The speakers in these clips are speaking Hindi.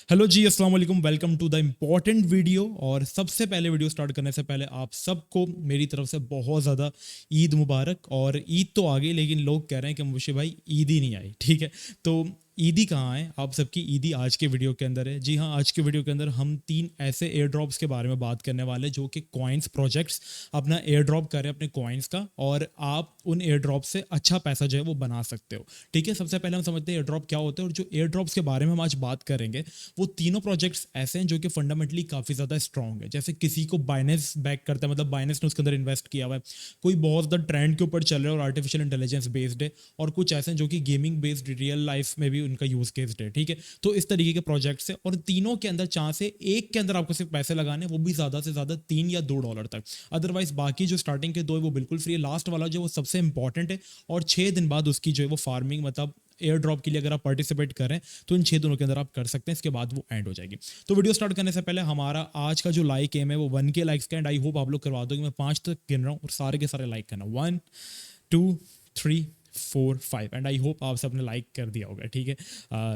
हेलो जी, अस्सलाम वालेकुम। Welcome to the important video. और सबसे पहले वीडियो स्टार्ट करने से पहले आप सबको मेरी तरफ से बहुत ज़्यादा ईद मुबारक। और ईद तो आ गई, लेकिन लोग कह रहे हैं कि मुझे भाई ईद ही नहीं आई। ठीक है, तो ईदी कहाँ है? आप सबकी ईदी आज के वीडियो के अंदर है। जी हाँ, आज के वीडियो के अंदर हम 3 ऐसे एयर ड्रॉप्स के बारे में बात करने वाले जो कि कॉइन्स प्रोजेक्ट्स अपना एयर ड्रॉप करें अपने कॉइन्स का, और आप उन एयर ड्रॉप से अच्छा पैसा जो है वो बना सकते हो। ठीक है, सबसे पहले हम समझते हैं एयर ड्रॉप क्या होते हैं। और जो एयर ड्रॉप्स के बारे में हम आज बात करेंगे वो तीनों प्रोजेक्ट्स ऐसे हैं जो कि फंडामेंटली काफ़ी ज़्यादा स्ट्रॉन्ग है। जैसे किसी को बाइनेंस बैक करता है, मतलब बाइनेंस ने उसके अंदर इन्वेस्ट किया हुआ है। कोई बहुत ज़्यादा ट्रेंड के ऊपर चल रहा है और आर्टिफिशियल इंटेलिजेंस बेस्ड है। और कुछ ऐसे हैं जो कि गेमिंग बेस्ड रियल लाइफ में भी उनका यूज़ केस्ड है। ठीक है, तो इस तरीके के प्रोजेक्ट्स है, और तीनों के अंदर चांस है एक के अंदर आपको सिर्फ पैसे लगाने, वो भी ज़्यादा से ज़्यादा $3 या $2 तक। अदरवाइज बाकी जो स्टार्टिंग के दो है वो बिल्कुल फ्री है। लास्ट वाला जो वो सबसे इंपॉर्टेंट है, और 6 दिन बाद उसकी जो है वो फार्मिंग, मतलब एयर ड्रॉप के लिए अगर आप पार्टिसिपेट करें तो इन 6 दिनों के अंदर आप कर सकते हैं। इसके बाद वो एंड हो जाएगी। तो वीडियो स्टार्ट करने से पहले हमारा आज का जो लाइक एम है वो 1K लाइक्स का, एंड आई होप आप लोग करवा दोगे। मैं 5 तक गिन रहा हूँ और सारे के सारे लाइक करना। 1 2 3 4 5, एंड आई होप आप सबने लाइक कर दिया होगा। ठीक है,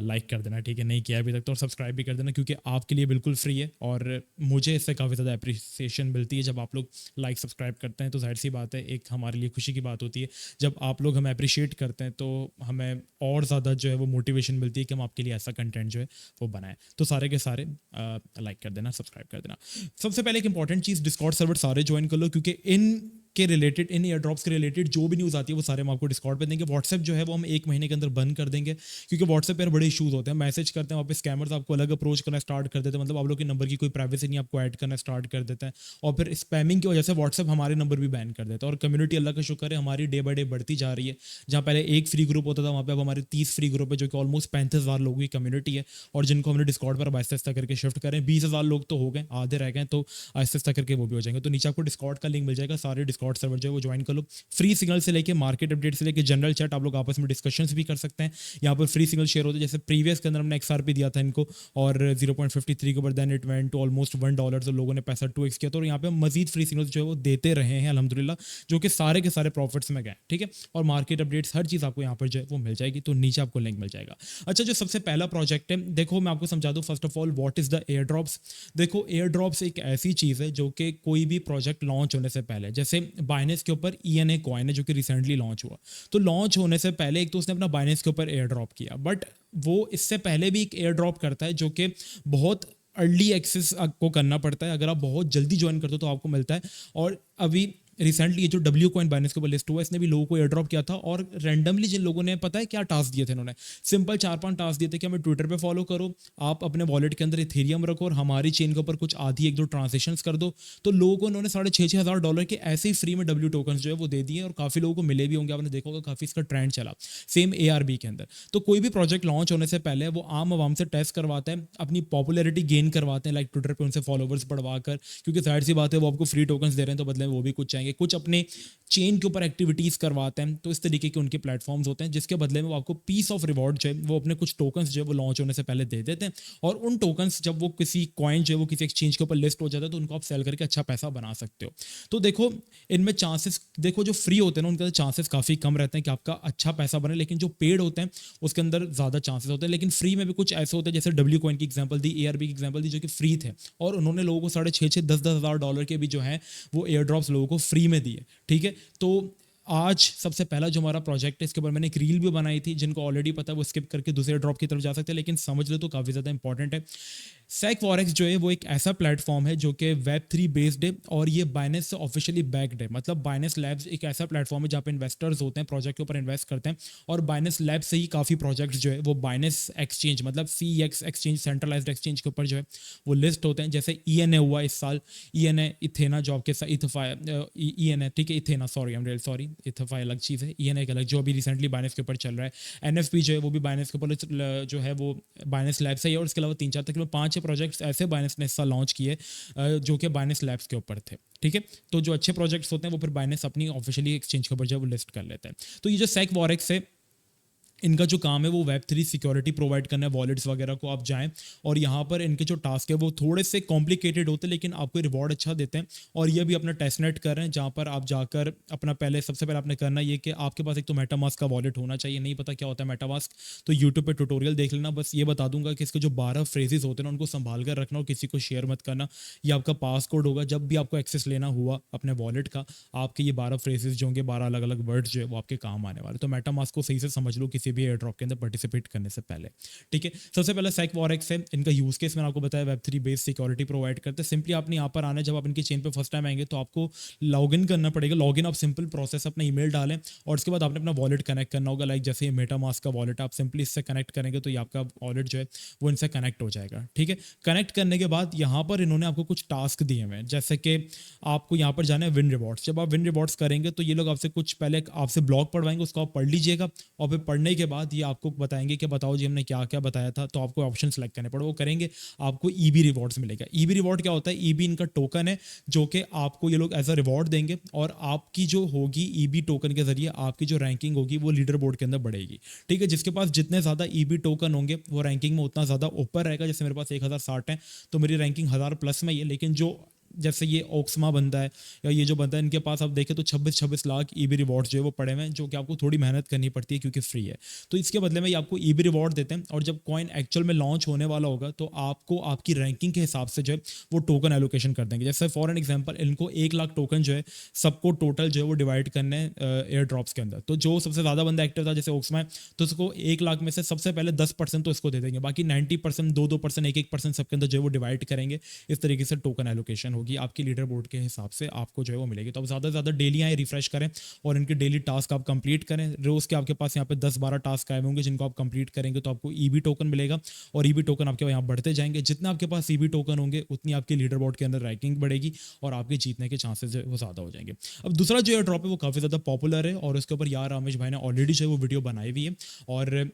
लाइक कर देना। ठीक है, नहीं किया अभी तक तो, और सब्सक्राइब भी कर देना, क्योंकि आपके लिए बिल्कुल फ्री है और मुझे इससे काफ़ी ज़्यादा अप्रिसिएशन मिलती है। जब आप लोग लाइक सब्सक्राइब करते हैं तो जाहिर सी बात है, एक हमारे लिए खुशी की बात होती है। जब आप लोग हमें अप्रिशिएट करते हैं तो हमें और ज़्यादा जो है वो मोटिवेशन मिलती है कि हम आपके लिए ऐसा कंटेंट जो है वो बनाएं। तो सारे के सारे लाइक कर देना, सब्सक्राइब कर देना। सबसे पहले एक इंपॉर्टेंट चीज़, डिस्कॉर्ड सर्वर सारे ज्वाइन कर लो, क्योंकि इन के रिलेटेड, इन एयर ड्रॉप्स के रिलेटेड जो भी न्यूज़ आती है वो सारे हम आपको डिस्कॉर्ड पे देंगे। व्हाट्सएप जो है वो हम 1 महीने के अंदर बंद कर देंगे, क्योंकि व्हाट्सएप पर बड़े इशूज़ होते हैं। मैसेज करते हैं वहाँ पे स्कैमर्स आपको अलग अप्रोच करना स्टार्ट कर देते हैं, मतलब आप लोग के नंबर की कोई प्राइवेसी नहीं, आपको ऐड करना स्टार्ट कर देते हैं। और फिर स्पैमिंग की वजह से व्हाट्सएप हमारे नंबर भी बैन कर देता है। और कम्युनिटी, अल्लाह का शुक्र है, हमारी डे बाई डे बढ़ती जा रही है। जहाँ पहले एक फ्री ग्रुप होता था, वहाँ पे अब हमारे 30 फ्री ग्रुप है, जो कि ऑलमोस्ट 35,000 लोगों की कम्युनिटी है, और जिनको हमने डिस्कॉर्ड पर आहिस्ता आहिस्ता करके शिफ्ट करें। 20,000 लोग तो हो गए, आधे रह गए, तो आहिस्ता आहिस्ता करके वो भी हो जाएंगे। तो नीचे आपको डिस्कॉर्ड का लिंक मिल जाएगा, सारे डिस्कॉर्ड सर्वर जो है वो ज्वाइन कर लो। फ्री सिग्नल से लेके मार्केट अपडेट से लेके जनरल चैट, आप लोग आपस में डिस्कशंस भी कर सकते हैं। यहाँ पर फ्री सिग्नल शेयर होते हैं, जैसे प्रीवियस के अंदर हमने XRP दिया था इनको, और 0.53 के ऊपर, then it went to almost $1, तो लोगों ने पैसा 2x किया। तो और यहाँ पे मजीद फ्री सिग्नल्स जो है वो देते रहे हैं अल्हम्दुलिल्लाह, जो कि सारे के सारे प्रॉफिट्स में गए। ठीक है, और मार्केट अपडेट्स हर चीज़ आपको यहाँ पर जो है वो मिल जाएगी। तो नीचे आपको लिंक मिल जाएगा। अच्छा, जो सबसे पहला प्रोजेक्ट है, देखो मैं आपको समझा दूँ first of all what is the air drops. देखो, एयर ड्रॉप्स एक ऐसी चीज़ है जो कि कोई भी प्रोजेक्ट लॉन्च होने से पहले, जैसे बाइनेंस के ऊपर ENA कॉइन है जो कि रिसेंटली लॉन्च हुआ, तो लॉन्च होने से पहले एक तो उसने अपना बाइनेंस के ऊपर एयर ड्रॉप किया, बट वो इससे पहले भी एक एयर ड्रॉप करता है जो कि बहुत अर्ली एक्सेस आपको करना पड़ता है। अगर आप बहुत जल्दी ज्वाइन करते हो तो आपको मिलता है। और अभी रिसेंटली ये जो W कॉइन बाइनेंस के ऊपर लिस्ट हुआ, इसने भी लोगों को एयर ड्रॉप किया था। और रैंडमली जिन लोगों ने, पता है क्या टास्क दिए थे इन्होंने? सिंपल 4-5 टास्क दिए थे कि हमें ट्विटर पे फॉलो करो, आप अपने वॉलेट के अंदर इथेरियम रखो, और हमारी चेन के ऊपर कुछ आधी 1-2 ट्रांजेक्शन कर दो। तो लोगों को उन्होंने $6,500 के ऐसे ही फ्री में W टोकन जो है वो दे दिए, और काफ़ी लोगों को मिले भी होंगे, आपने देखा होगा, काफ़ी इसका ट्रेंड चला। सेम ARB के अंदर। तो कोई भी प्रोजेक्ट लॉन्च होने से पहले वो आम आवाम से टेस्ट करवाते हैं, अपनी पॉपुलैरिटी गेन करवाते हैं, लाइक ट्विटर पे उनसे फॉलोवर्स बढ़वा कर, क्योंकि जाहिर सी बात है वो आपको फ्री टोकन्स दे रहे हैं, तो बदले में वो भी कुछ चाहेंगे। कुछ अपने चेन के ऊपर एक्टिविटीज़ करवाते हैं, तो इस तरीके के उनके प्लेटफॉर्म्स होते हैं, जिसके बदले में वो आपको पीस ऑफ रिवॉर्ड जो है वो अपने कुछ टोकन्स जो है वो लॉन्च होने से पहले दे देते हैं। और उन टोकन्स जब वो किसी कॉइन जो है वो किसी एक्सचेंज के ऊपर लिस्ट हो जाता है, तो उनको आप सेल करके अच्छा पैसा बना सकते हो। तो देखो, इनमें चांसेस, देखो जो फ्री होते हैं ना उनके चांसेस काफ़ी कम रहते हैं कि आपका अच्छा पैसा बने, लेकिन जो पेड होते हैं उसके अंदर ज़्यादा चांसेस होते हैं। लेकिन फ्री में भी कुछ ऐसे होते हैं, जैसे W कॉइन की एग्जाम्पल दी, ARB की एग्जाम्पल दी, जो कि फ्री थे, और उन्होंने लोगों को 6.5 10 हज़ार डॉलर के भी जो है वो एयर ड्रॉप्स लोगों को फ्री में दिए। ठीक है, तो आज सबसे पहला जो हमारा प्रोजेक्ट है, इसके ऊपर मैंने एक रील भी बनाई थी, जिनको ऑलरेडी पता है वो स्किप करके दूसरे ड्रॉप की तरफ जा सकते हैं, लेकिन समझ लो तो काफ़ी ज़्यादा इंपॉर्टेंट है। सेक फॉरेक्स जो है वो एक ऐसा प्लेटफॉर्म है जो कि Web3 बेस्ड है, और ये बाइनेंस से ऑफिशियली बैक्ड है। मतलब बाइनेंस लैब्स एक ऐसा प्लेटफॉर्म है जहाँ पे इन्वेस्टर्स होते हैं, प्रोजेक्ट के ऊपर इन्वेस्ट करते हैं, और बाइनेंस लैब से ही काफ़ी प्रोजेक्ट्स जो है वो बाइनेंस एक्सचेंज, मतलब CEX एक्सचेंज, सेंट्रलाइज्ड एक्सचेंज के ऊपर जो है वो लिस्ट होते हैं। जैसे ENA हुआ इस साल, ENA इथेना जो आपके साथ इथेफाई, ENA, ठीक है, इथेना, sorry, I am real sorry, इथेफाई अलग चीज़ है, ENA एक अलग, जो अभी रिसेंटली बाइनेंस के ऊपर चल रहा है। NFP जो है वो भी बाइनेंस के ऊपर जो है वो बाइनेंस लैब से ही है। और इसके अलावा 3-4 तकरीबन 5-6 प्रोजेक्ट्स ऐसे बाइनेंस ने इस साल लॉन्च किए जो कि बाइनेंस लैब्स के ऊपर थे। ठीक है, तो जो अच्छे प्रोजेक्ट्स होते हैं वो फिर बाइनेंस अपनी ऑफिशियली एक्सचेंज के ऊपर जो है वो लिस्ट कर लेते हैं। तो ये जो सेक वॉरेक्स है, इनका जो काम है वो Web3 सिक्योरिटी प्रोवाइड करना है वॉलेट्स वगैरह को। आप जाएं और यहाँ पर इनके जो टास्क है वो थोड़े से कॉम्प्लिकेटेड होते हैं, लेकिन आपको रिवॉर्ड अच्छा देते हैं। और ये भी अपना टेस्टनेट कर रहे हैं, जहाँ पर आप जाकर अपना सबसे पहले आपने करना ये कि आपके पास एक तो मेटामास्क का वॉलेट होना चाहिए। नहीं पता क्या होता है मेटामास्क, तो यूट्यूब पे ट्यूटोरियल देख लेना। बस ये बता दूंगा कि इसके जो 12 फ्रेजेस होते हैं ना, उनको संभाल कर रखना और किसी को शेयर मत करना। ये आपका पासकोड होगा, जब भी आपको एक्सेस लेना हुआ अपने वॉलेट का, आपके ये 12 फ्रेजेस जो होंगे, 12 अलग अलग वर्ड्स जो है वो आपके काम आने वाले। तो मेटामास्क को सही से समझ लो किसी भी एयर ड्रॉप के अंदर पार्टिसिपेट करने से पहले, ठीक है। सबसे पहले SecWarX है, इनका यूज केस मैंने आपको बताया, Web3 बेस्ड सिक्योरिटी प्रोवाइड करते हैं। सिंपली आपने यहाँ पर आना है, जब आप इनकी चेन पे फर्स्ट टाइम आएंगे तो आपको लॉगिन करना पड़ेगा। लॉगिन आप सिंपल प्रोसेस, अपना ईमेल डालें और उसके बाद आपने अपना वॉलेट कनेक्ट करना होगा। लाइक जैसे मेटामास्क का वॉलेट, आप सिंपली इससे कनेक्ट करेंगे तो ये आपका वॉलेट जो है वो इनसे कनेक्ट हो जाएगा, ठीक है। कनेक्ट करने के बाद यहाँ पर इन्होंने आपको कुछ टास्क दिए हुए हैं, जैसे कि आपको यहाँ पर जाना है विन रिवॉर्ड्स। जब आप विन रिवॉर्ड्स करेंगे तो ये लोग आपसे कुछ पहले आपसे ब्लॉग पढ़वाएंगे, उसको आप पढ़ लीजिएगा और फिर पढ़ने के बाद ये आपको बताएंगे कि बताओ जी हमने क्या क्या बताया था। तो आपको ऑप्शन सेलेक्ट करने पड़े, वो करेंगे, आपको ईबी रिवॉर्ड्स मिलेगा। ईबी रिवॉर्ड क्या होता है? ईबी इनका टोकन है जो कि आपको ये लोग एज अ रिवॉर्ड देंगे, और आपकी जो होगी ईबी टोकन के जरिए आपकी जो रैंकिंग होगी वो लीडर बोर्ड के अंदर बढ़ेगी, ठीक है। जिसके पास जितने ज्यादा ईबी टोकन होंगे वो रैंकिंग में उतना ज्यादा ऊपर रहेगा। जैसे मेरे पास 1060 है तो मेरी रैंकिंग 1000 प्लस में ही है, लेकिन जो जैसे ये ओक्समा बंदा है या ये जो बंदा है, इनके पास आप देखें तो 26 लाख ईबी रिवॉर्ड्स जो है वो पड़े हुए हैं, जो कि आपको थोड़ी मेहनत करनी पड़ती है क्योंकि फ्री है। तो इसके बदले में ये आपको ईबी रिवॉर्ड देते हैं, और जब कॉइन एक्चुअल में लॉन्च होने वाला होगा तो आपको आपकी रैंकिंग के हिसाब से जो है वो टोकन एलोकेशन कर देंगे। जैसे फॉर एन एग्जाम्पल, इनको 1 लाख टोकन जो है सबको टोटल जो है वो डिवाइड करने हैं एयर ड्रॉप्स के अंदर। तो जो सबसे ज़्यादा बंदा एक्टिव था जैसे ओक्समा है, तो उसको 1 लाख में से सबसे पहले 10% तो इसको दे देंगे, बाकी 90%, 2-2%, 1-1% सबके अंदर जो है वो डिवाइड करेंगे। इस तरीके से टोकन एलोकेशन होगी आपकी लीडर बोर्ड के हिसाब से, आपको जो है वो मिलेगी। तो आप ज़्यादा से ज़्यादा डेली आए, रिफ्रेश करें और इनके डेली टास्क आप कंप्लीट करें। रोज़ के आपके पास यहाँ पे 10-12 टास्क आए होंगे जिनको आप कंप्लीट करेंगे तो आपको ईबी टोकन मिलेगा, और ईबी टोकन आपके यहाँ बढ़ते जाएंगे। जितना आपके पास ईबी टोकन होंगे उतनी आपकी लीडर बोर्ड के अंदर रैंकिंग बढ़ेगी और आपके जीतने के चांसेस जो है वो ज़्यादा हो जाएंगे। अब दूसरा जो एयर ड्रॉप है वो काफ़ी ज़्यादा पॉपुलर है, और उसके ऊपर यार रामेश भाई ने ऑलरेडी जो है वो वीडियो बनाई हुई है। और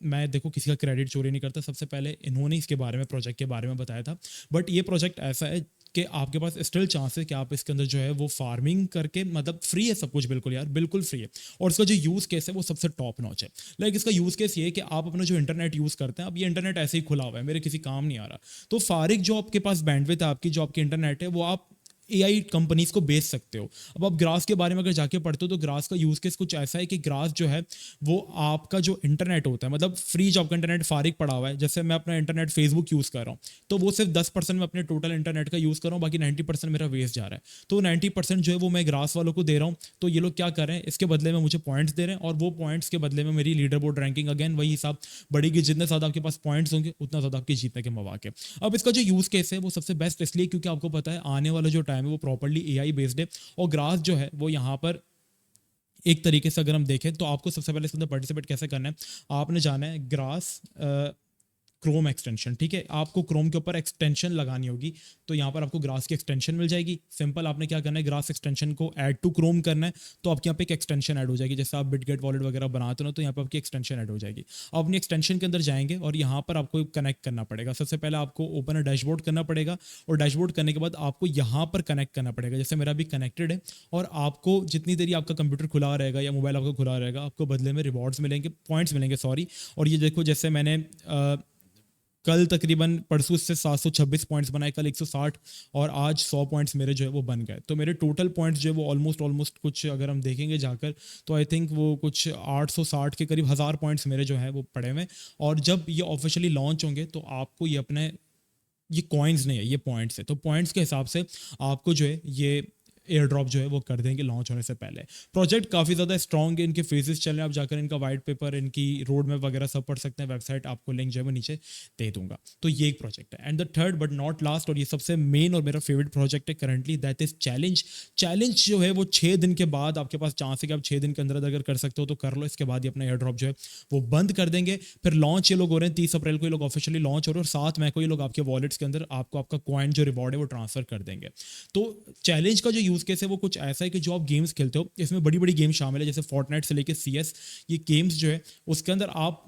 मैं देखो किसी का क्रेडिट चोरी नहीं करता, सबसे पहले इन्होंने इसके बारे में, प्रोजेक्ट के बारे में बताया था। बट ये प्रोजेक्ट ऐसा है कि आपके पास स्टिल चांस है कि आप इसके अंदर जो है वो फार्मिंग करके, मतलब फ्री है सब कुछ, बिल्कुल यार बिल्कुल फ्री है। और इसका जो यूज़ केस है वो सबसे टॉप नॉच है। लाइक इसका यूज़ केस ये है कि आप अपना जो इंटरनेट यूज़ करते हैं, अब ये इंटरनेट ऐसे ही खुला हुआ है, मेरे किसी काम नहीं आ रहा, तो फारिग जो आपके पास बैंडविड्थ है, आपकी जो आपकी इंटरनेट है, वो आप एआई कंपनीज को बेच सकते हो। अब आप ग्रास के बारे में अगर जाके पढ़ते हो तो ग्रास का यूज केस कुछ ऐसा है कि ग्रास जो है वो आपका जो इंटरनेट होता है, मतलब फ्री जो आपका इंटरनेट फारिग पड़ा हुआ है, जैसे मैं अपना इंटरनेट फेसबुक यूज कर रहा हूँ तो वो सिर्फ 10% में अपने टोटल इंटरनेट का यूज कर रहा हूँ, बाकी 90% मेरा वेस्ट जा रहा है। तो 90% जो है वो मैं ग्रास वालों को दे रहा हूँ। तो ये लोग क्या कर रहे हैं, इसके बदले में मुझे पॉइंट्स दे रहे हैं, और वो पॉइंट्स के बदले में मेरी लीडर बोर्ड रैंकिंग अगेन वही हिसाब बढ़ेगी, जितने ज्यादा आपके पास पॉइंट्स होंगे उतना ज्यादा आपके जीतने के मौके। अब इसका जो यूज केस है वो सबसे बेस्ट इसलिए क्योंकि आपको पता है आने वाला जो टाइम है वो प्रॉपर्ली एआई बेस्ड है, और ग्रास जो है वो यहाँ पर एक तरीके से अगर हम देखें तो आपको सबसे पहले इसके अंदर पार्टिसिपेट कैसे करना है, आपने जाना है ग्रास क्रोम एक्सटेंशन, ठीक है। आपको क्रोम के ऊपर एक्सटेंशन लगानी होगी, तो यहाँ पर आपको ग्रास की एक्सटेंशन मिल जाएगी। सिंपल आपने क्या करना है, ग्रास एक्सटेंशन को ऐड टू क्रोम करना है, तो आपके यहाँ पे एक एक्सटेंशन ऐड हो जाएगी। जैसे आप बिटगेट वॉलेट वगैरह बनाते हो तो यहाँ पर आपकी एक्सटेंशन ऐड हो जाएगी। आप अपनी एक्सटेंशन के अंदर जाएंगे और यहाँ पर आपको कनेक्ट करना पड़ेगा। सबसे पहले आपको ओपन अ डैशबोर्ड करना पड़ेगा, और डैशबोर्ड करने के बाद आपको यहाँ पर कनेक्ट करना पड़ेगा। जैसे मेरा भी कनेक्टेड है, और आपको जितनी देरी आपका कंप्यूटर खुला रहेगा या मोबाइल आपका खुला रहेगा, आपको बदले में रिवॉर्ड्स मिलेंगे, पॉइंट्स मिलेंगे, सॉरी। और ये देखो जैसे मैंने कल तकरीबन परसों से 726 पॉइंट्स बनाए, कल 160, और आज 100 पॉइंट्स मेरे जो है वो बन गए। तो मेरे टोटल पॉइंट्स जो है वो ऑलमोस्ट कुछ अगर हम देखेंगे जाकर तो आई थिंक वो कुछ 860 के करीब 1000 पॉइंट्स मेरे जो है वो पड़े हुए। और जब ये ऑफिशियली लॉन्च होंगे तो आपको ये अपने, ये कॉइन्स नहीं है, ये पॉइंट्स है, तो पॉइंट्स के हिसाब से आपको जो है ये एयर ड्रॉप जो है वो कर देंगे लॉन्च होने से पहले। प्रोजेक्ट काफ़ी ज़्यादा स्ट्रॉन्ग है, इनके फेजेस चल रहे हैं, आप जाकर इनका वाइट पेपर, इनकी रोड मैप वगैरह सब पढ़ सकते हैं। वेबसाइट आपको लिंक जो है वो नीचे दे दूंगा। तो ये एक प्रोजेक्ट है। And the third but not last, और ये सबसे मेन और मेरा फेवरेट प्रोजेक्ट है currently, that is challenge. Challenge जो है वो 6 दिन के बाद आपके पास चांस है कि आप 6 दिन के अंदर अगर कर सकते हो तो कर लो। इसके बाद ये अपना एयर ड्रॉप जो है वो बंद कर देंगे। फिर लॉन्च ये लोग हो रहे हैं 30 अप्रैल को, ये लोग ऑफिशियली लॉन्च हो रहे हैं, और 7 मई को ये लोग आपके वॉलेट्स के अंदर आपको आपका कॉइन जो रिवॉर्ड है वो ट्रांसफर कर देंगे। तो चैलेंज का जो यूज केस है वो कुछ ऐसा है कि जो आप गेम्स खेलते हो, इसमें बड़ी बड़ी गेम शामिल है, जैसे फोर्टनाइट से लेके CS, ये गेम्स जो है उसके अंदर आप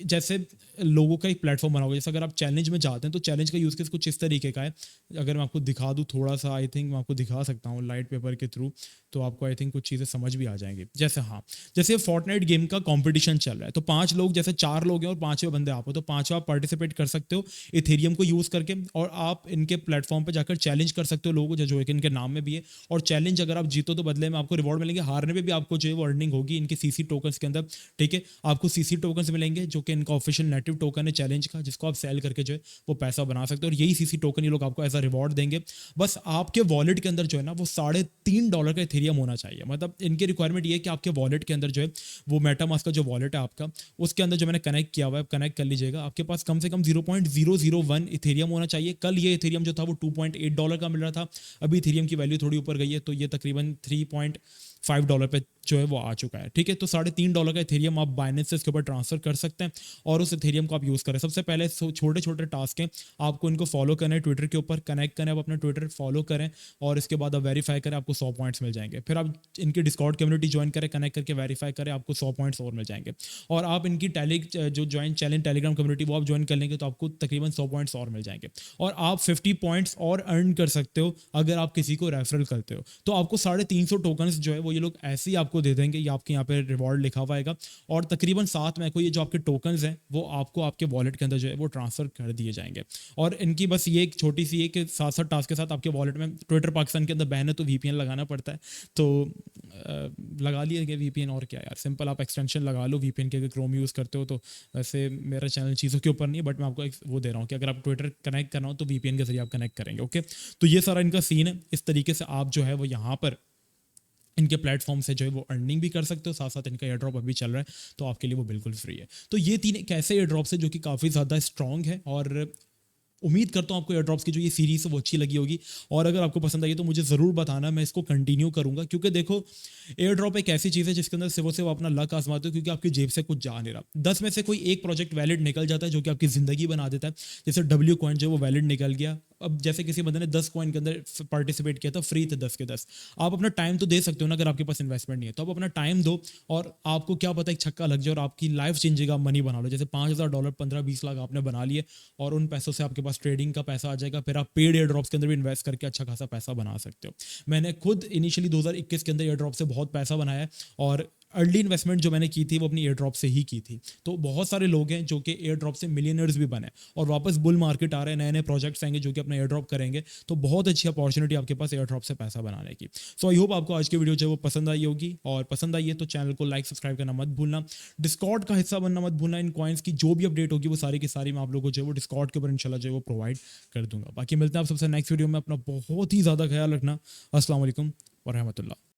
जैसे लोगों का एक प्लेटफॉर्म बना होगा, जैसे अगर आप चैलेंज में जाते हैं तो चैलेंज का यूज़ केस कुछ इस तरीके का है। अगर मैं आपको दिखा दूँ थोड़ा सा, आई थिंक मैं आपको दिखा सकता हूँ लाइट पेपर के थ्रू, तो आपको आई थिंक कुछ चीज़ें समझ भी आ जाएंगी। जैसे हाँ, जैसे फोर्टनाइट गेम का कंपटीशन चल रहा है, तो 5 लोग, जैसे 4 लोग हैं और 5वें बंदे आप हो, तो 5वां आप पार्टिसिपेट कर सकते हो इथेरियम को यूज़ करके, और आप इनके प्लेटफॉर्म पे जाकर चैलेंज कर सकते हो लोगों को, जो कि इनके नाम में भी है। और चैलेंज अगर आप जीतो तो बदले में आपको रिवॉर्ड मिलेंगे, हारने में भी आपको जो है वो अर्निंग होगी इनके सीसी टोकन्स के अंदर। ठीक है, आपको सीसी टोकन्स मिलेंगे जो कि इनका ऑफिशियल नेटिव टोकन है चैलेंज का, जिसको आप सेल करके जो है वो पैसा बना सकते हो, और यही सीसी टोकन ये लोग आपको एज अ रिवॉर्ड देंगे। बस आपके वॉलेट के अंदर जो है ना वो $3.5 का इथेरियम होना चाहिए। मतलब इनकी रिक्वायरमेंट ये है कि आपके वॉलेट के अंदर जो है वो मेटामास्क का जो वॉलेट है आपका, उसके अंदर जो मैंने कनेक्ट किया हुआ है, कनेक्ट कर लीजिएगा। आपके पास कम से कम 0.001 इथेरियम होना चाहिए। कल ये इथेरियम जो था वो $2.8 का मिल रहा था, अभी इथेरियम की वैल्यू थोड़ी ऊपर गई है, तो ये तकरीबन $3.5 पे जो है वो आ चुका है। ठीक है, तो $3.5 का इथेरियम आप बाइनेंस से इसके ऊपर ट्रांसफर कर सकते हैं और उस इथेरियम को आप यूज़ करें। सबसे पहले छोटे छोटे टास्क हैं, आपको इनको फॉलो करना है, ट्विटर के ऊपर कनेक्ट करें, आप अपना ट्विटर फॉलो करें और इसके बाद आप वेरीफाई करें, आपको 100 पॉइंट्स मिल जाएंगे। फिर आप इनकी डिस्कॉर्ड कम्युनिटी ज्वाइन करें, कनेक्ट करके वेरीफाई करें, आपको 100 पॉइंट्स और मिल जाएंगे। और आप इनकी जो ज्वाइन चैलेंज टेलीग्राम कम्युनिटी वो आप ज्वाइन कर लेंगे तो आपको तकरीबन 100 पॉइंट्स और मिल जाएंगे। और आप 50 पॉइंट्स और अर्न कर सकते हो अगर आप किसी को रेफरल करते हो। तो आपको 350 टोकन्स जो है वो ये लोग ऐसे ही आपको दे देंगे, ये आपके यहाँ पे रिवॉर्ड लिखा हुआ आएगा, और तकरीबन 7 मई को ये जो आपके टोकन्स हैं वो आपको आपके वॉलेट के अंदर जो है वो ट्रांसफर कर दिए जाएंगे। और इनकी बस ये एक छोटी सी है कि 7 टास्क के साथ आपके वॉलेट में, ट्विटर पाकिस्तान के अंदर बैन है तो वीपीएन लगाना पड़ता है, तो लगा लिए वीपीएन। और क्या यार, सिंपल आप एक्सटेंशन लगा लो वीपीएन के, अगर क्रोम यूज़ करते हो तो। वैसे मेरा चैनल चीज़ों के ऊपर नहीं है, बट मैं आपको एक वो दे रहा हूँ कि अगर आप ट्विटर कनेक्ट करना हो तो वीपीएन के जरिए आप कनेक्ट करेंगे। ओके, तो ये सारा इनका सीन है। इस तरीके से आप जो है वो यहाँ पर इनके प्लेटफॉर्म से जो है वो अर्निंग भी कर सकते हो, साथ साथ इनका एयर ड्रॉप अभी चल रहा है तो आपके लिए वो बिल्कुल फ्री है। तो ये 3 एक ऐसे एयर ड्रॉप्स है जो कि काफ़ी ज़्यादा स्ट्रॉन्ग है, और उम्मीद करता हूँ आपको एयर ड्रॉप्स की जो ये सीरीज है वो अच्छी लगी होगी। और अगर आपको पसंद आई तो मुझे ज़रूर बताना, मैं इसको कंटिन्यू करूँगा, क्योंकि देखो एयर ड्रॉप एक ऐसी चीज़ है जिसके अंदर सिर्फ सिर्फ अपना लक आजमाते हो, क्योंकि आपकी जेब से कुछ जा नहीं रहा। 10 में से कोई एक प्रोजेक्ट वैलिड निकल जाता है जो कि आपकी ज़िंदगी बना देता है। जैसे डब्ल्यू कॉइन जो वो वैलिड निकल गया, अब जैसे किसी बंदे ने 10 कॉइन के अंदर पार्टिसिपेट किया था, फ्री थे 10 के 10। आप अपना टाइम तो दे सकते हो ना, अगर आपके पास इन्वेस्टमेंट नहीं है तो आप अपना टाइम दो, और आपको क्या पता एक छक्का लग जाए और आपकी लाइफ चेंजिंग आप मनी बना लो। जैसे $5,000 15-20 लाख आपने बना लिए, और उन पैसों से आपके पास ट्रेडिंग का पैसा आ जाएगा, फिर आप पेड एयर ड्रॉप्स के अंदर भी इन्वेस्ट करके अच्छा खासा पैसा बना सकते हो। मैंने खुद इनिशियली 2021 के अंदर एयर ड्रॉप से बहुत पैसा बनाया है, और अर्ली इन्वेस्टमेंट जो मैंने की थी वो अपनी एयर ड्रॉप से ही की थी। तो बहुत सारे लोग हैं जो कि एयर ड्रॉप से मिलियनर्स भी बने, और वापस बुल मार्केट आ रहे हैं, नए नए प्रोजेक्ट्स आएंगे जो कि अपना एयर ड्रॉप करेंगे, तो बहुत अच्छी अपॉर्चुनिटी आपके पास एयर ड्रॉप से पैसा बनाने की। सो आई होप आपको आज की वीडियो जो है वो पसंद आई होगी, और पसंद आई है तो चैनल को लाइक सब्सक्राइब करना मत भूलना, डिस्कॉर्ड का हिस्सा बनना मत भूलना। इन कॉइन्स की जो भी अपडेट होगी वो सारी की सारी मैं आप लोगों को जो है वो डिस्कॉर्ड के ऊपर इंशाल्लाह जो है वो प्रोवाइड कर दूंगा। बाकी मिलते हैं आप सबसे नेक्स्ट वीडियो में, अपना बहुत ही ज़्यादा ख्याल रखना। अस्सलाम वालेकुम व रहमतुल्लाह।